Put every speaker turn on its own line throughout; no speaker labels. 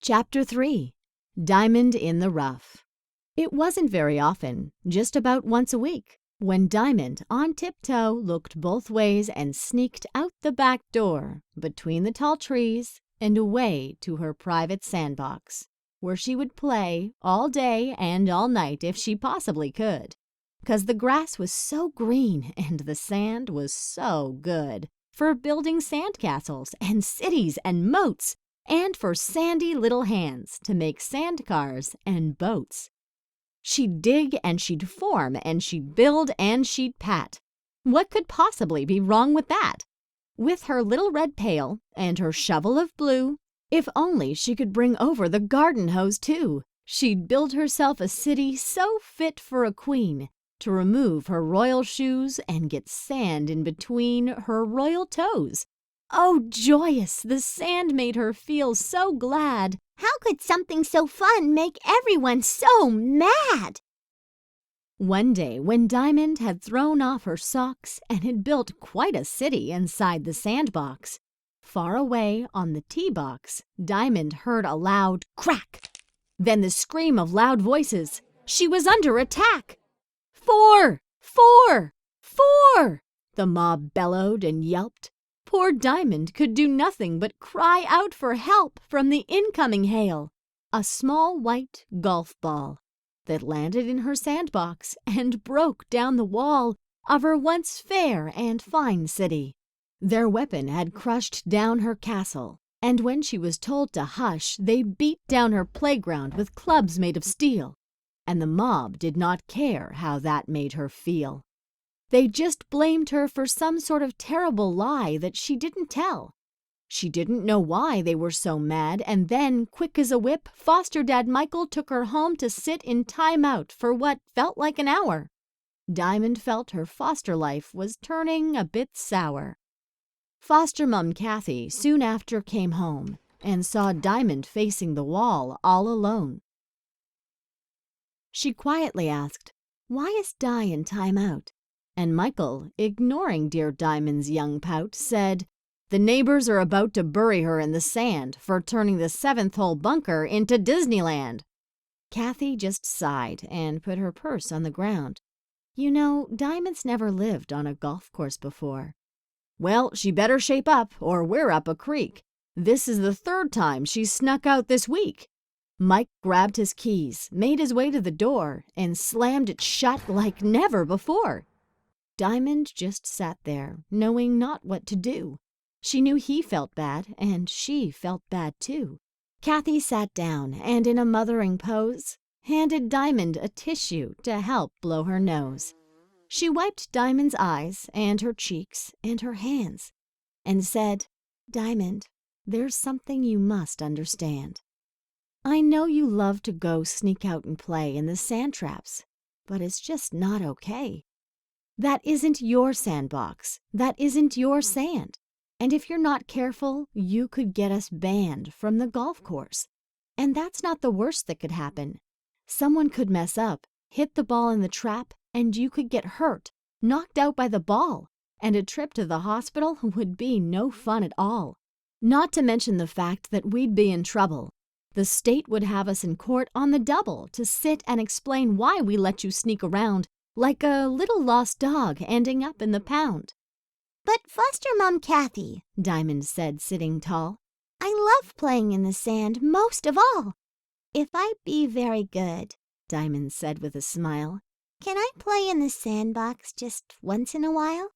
Chapter 3 Diamond in the Rough. It wasn't very often, just about once a week, when Diamond, on tiptoe, looked both ways and sneaked out the back door, between the tall trees, and away to her private sandbox, where she would play all day and all night if she possibly could, 'cause the grass was so green and the sand was so good for building sand castles and cities and moats, and for sandy little hands to make sand cars and boats. She'd dig and she'd form and she'd build and she'd pat. What could possibly be wrong with that? With her little red pail and her shovel of blue, if only she could bring over the garden hose too, she'd build herself a city so fit for a queen, to remove her royal shoes and get sand in between her royal toes. Oh, joyous! The sand made her feel so glad.
How could something so fun make everyone so mad?
One day, when Diamond had thrown off her socks and had built quite a city inside the sandbox, far away on the tee box, Diamond heard a loud crack. Then the scream of loud voices. She was under attack. "Four! Four! Four!" the mob bellowed and yelped. Poor Diamond could do nothing but cry out for help from the incoming hail. A small white golf ball that landed in her sandbox and broke down the wall of her once fair and fine city. Their weapon had crushed down her castle, and when she was told to hush, they beat down her playground with clubs made of steel, and the mob did not care how that made her feel. They just blamed her for some sort of terrible lie that she didn't tell. She didn't know why they were so mad, and then, quick as a whip, foster dad Michael took her home to sit in time out for what felt like an hour. Diamond felt her foster life was turning a bit sour. Foster mom Kathy soon after came home and saw Diamond facing the wall all alone. She quietly asked, "Why is Di in time out?" And Michael, ignoring dear Diamond's young pout, said, "The neighbors are about to bury her in the sand for turning the seventh hole bunker into Disneyland." Kathy just sighed and put her purse on the ground. You know, Diamond's never lived on a golf course before. "Well, she better shape up, or we're up a creek. This is the third time she's snuck out this week." Mike grabbed his keys, made his way to the door, and slammed it shut like never before. Diamond just sat there, knowing not what to do. She knew he felt bad, and she felt bad too. Kathy sat down and, in a mothering pose, handed Diamond a tissue to help blow her nose. She wiped Diamond's eyes and her cheeks and her hands and said, "Diamond, there's something you must understand. I know you love to go sneak out and play in the sand traps, but it's just not okay. That isn't your sandbox. That isn't your sand. And if you're not careful, you could get us banned from the golf course. And that's not the worst that could happen. Someone could mess up, hit the ball in the trap, and you could get hurt, knocked out by the ball, and a trip to the hospital would be no fun at all. Not to mention the fact that we'd be in trouble. The state would have us in court on the double to sit and explain why we let you sneak around like a little lost dog ending up in the pound."
"But foster mom Kathy,"
Diamond said, sitting tall,
"I love playing in the sand most of all. If I be very good,"
Diamond said with a smile,
"can I play in the sandbox just once in a while?"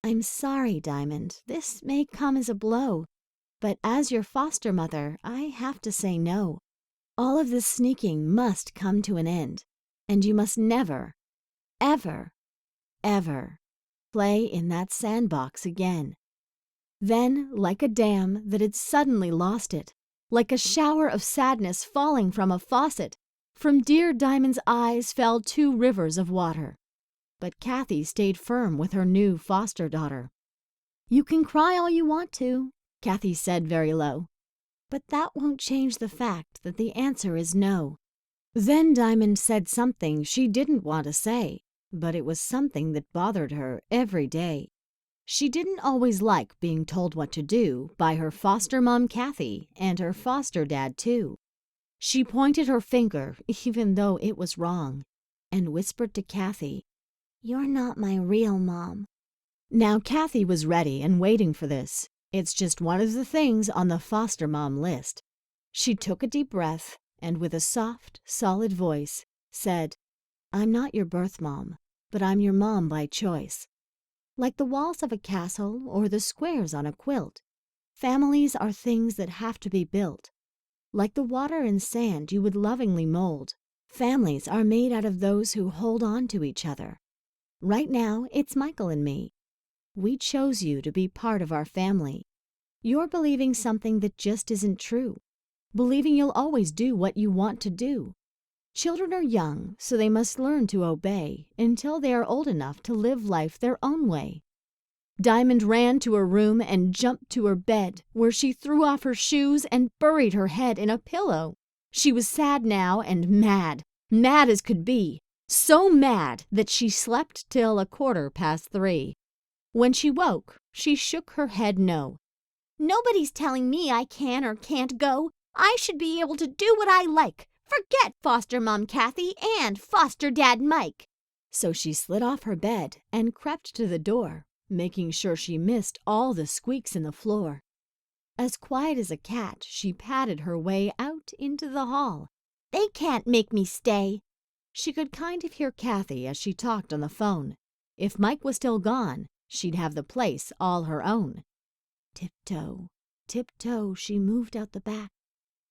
"I'm sorry, Diamond. This may come as a blow, but as your foster mother, I have to say no. All of this sneaking must come to an end, and you must never, ever, ever play in that sandbox again." Then, like a dam that had suddenly lost it, like a shower of sadness falling from a faucet, from dear Diamond's eyes fell 2 rivers of water. But Kathy stayed firm with her new foster daughter. "You can cry all you want to," Kathy said very low, "but that won't change the fact that the answer is no." Then Diamond said something she didn't want to say, but it was something that bothered her every day. She didn't always like being told what to do by her foster mom Kathy and her foster dad too. She pointed her finger, even though it was wrong, and whispered to Kathy,
"You're not my real mom."
Now Kathy was ready and waiting for this. It's just one of the things on the foster mom list. She took a deep breath and with a soft, solid voice said, "I'm not your birth mom, but I'm your mom by choice. Like the walls of a castle or the squares on a quilt, families are things that have to be built. Like the water and sand you would lovingly mold, families are made out of those who hold on to each other. Right now, it's Michael and me. We chose you to be part of our family. You're believing something that just isn't true, believing you'll always do what you want to do. Children are young, so they must learn to obey until they are old enough to live life their own way." Diamond ran to her room and jumped to her bed, where she threw off her shoes and buried her head in a pillow. She was sad now and mad as could be, so mad that she slept till 3:15. When she woke, she shook her head no.
"Nobody's telling me I can or can't go. I should be able to do what I like. Forget foster mom Kathy and foster dad Mike."
So she slid off her bed and crept to the door, making sure she missed all the squeaks in the floor. As quiet as a cat, she padded her way out into the hall.
"They can't make me stay."
She could kind of hear Kathy as she talked on the phone. If Mike was still gone, she'd have the place all her own. Tiptoe, tiptoe, she moved out the back,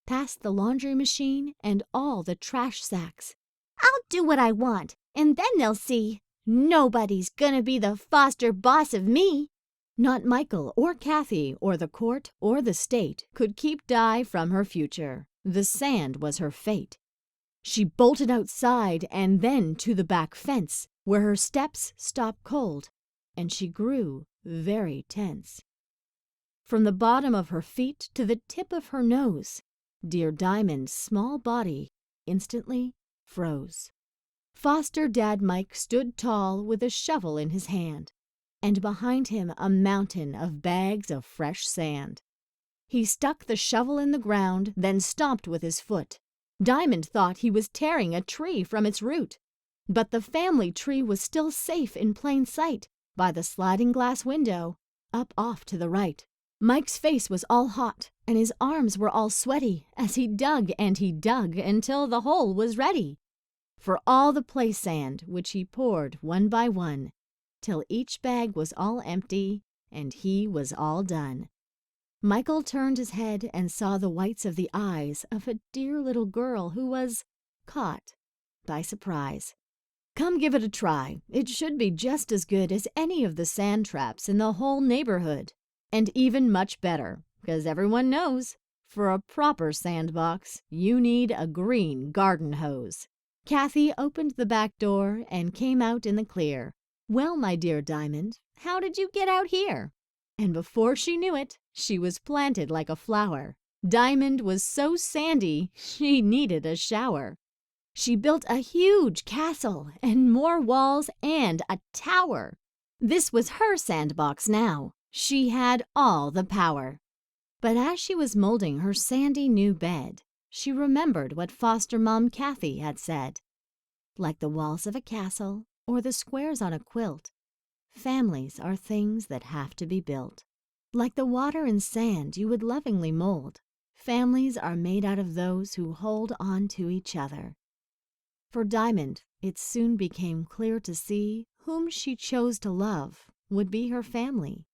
past the laundry machine and all the trash sacks.
"I'll do what I want, and then they'll see. Nobody's gonna be the foster boss of me."
Not Michael or Kathy or the court or the state could keep Di from her future. The sand was her fate. She bolted outside and then to the back fence, where her steps stopped cold, and she grew very tense. From the bottom of her feet to the tip of her nose, dear Diamond's small body instantly froze. Foster Dad Mike stood tall with a shovel in his hand, and behind him a mountain of bags of fresh sand. He stuck the shovel in the ground, then stomped with his foot. Diamond thought he was tearing a tree from its root, but the family tree was still safe in plain sight by the sliding glass window up off to the right. Mike's face was all hot, and his arms were all sweaty as he dug and he dug until the hole was ready for all the play sand, which he poured one by one, till each bag was all empty and he was all done. Michael turned his head and saw the whites of the eyes of a dear little girl who was caught by surprise. "Come give it a try. It should be just as good as any of the sand traps in the whole neighborhood, and even much better, because everyone knows, for a proper sandbox, you need a green garden hose." Kathy opened the back door and came out in the clear. "Well, my dear Diamond, how did you get out here?" And before she knew it, she was planted like a flower. Diamond was so sandy, she needed a shower. She built a huge castle and more walls and a tower. This was her sandbox now. She had all the power. But as she was molding her sandy new bed, she remembered what foster mom Kathy had said. Like the walls of a castle or the squares on a quilt, families are things that have to be built. Like the water and sand you would lovingly mold, families are made out of those who hold on to each other. For Diamond, it soon became clear to see whom she chose to love would be her family.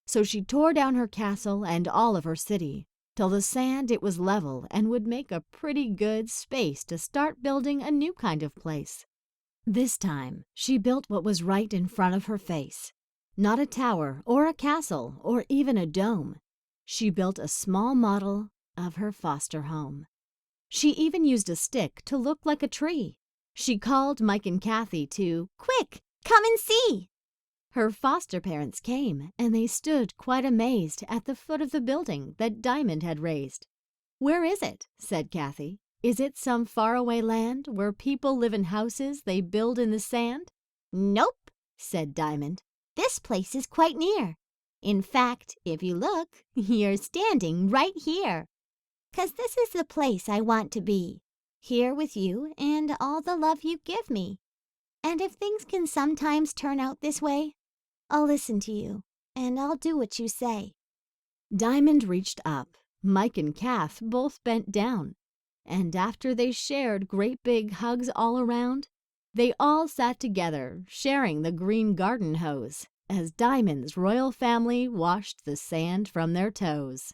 So she tore down her castle and all of her city, till the sand it was level and would make a pretty good space to start building a new kind of place. This time, she built what was right in front of her face. Not a tower or a castle or even a dome. She built a small model of her foster home. She even used a stick to look like a tree. She called Mike and Kathy to,
"Quick, come and see."
Her foster parents came, and they stood quite amazed at the foot of the building that Diamond had raised. "Where is it?" said Kathy. "Is it some faraway land where people live in houses they build in the sand?"
"Nope,"
said Diamond.
this place is quite near. In fact, if you look, you're standing right here. 'Cause this is the place I want to be, here with you and all the love you give me. And if things can sometimes turn out this way, I'll listen to you and I'll do what you say.
Diamond reached up. Mike and Kath both bent down. And after they shared great big hugs all around, they all sat together, sharing the green garden hose, as Diamond's royal family washed the sand from their toes.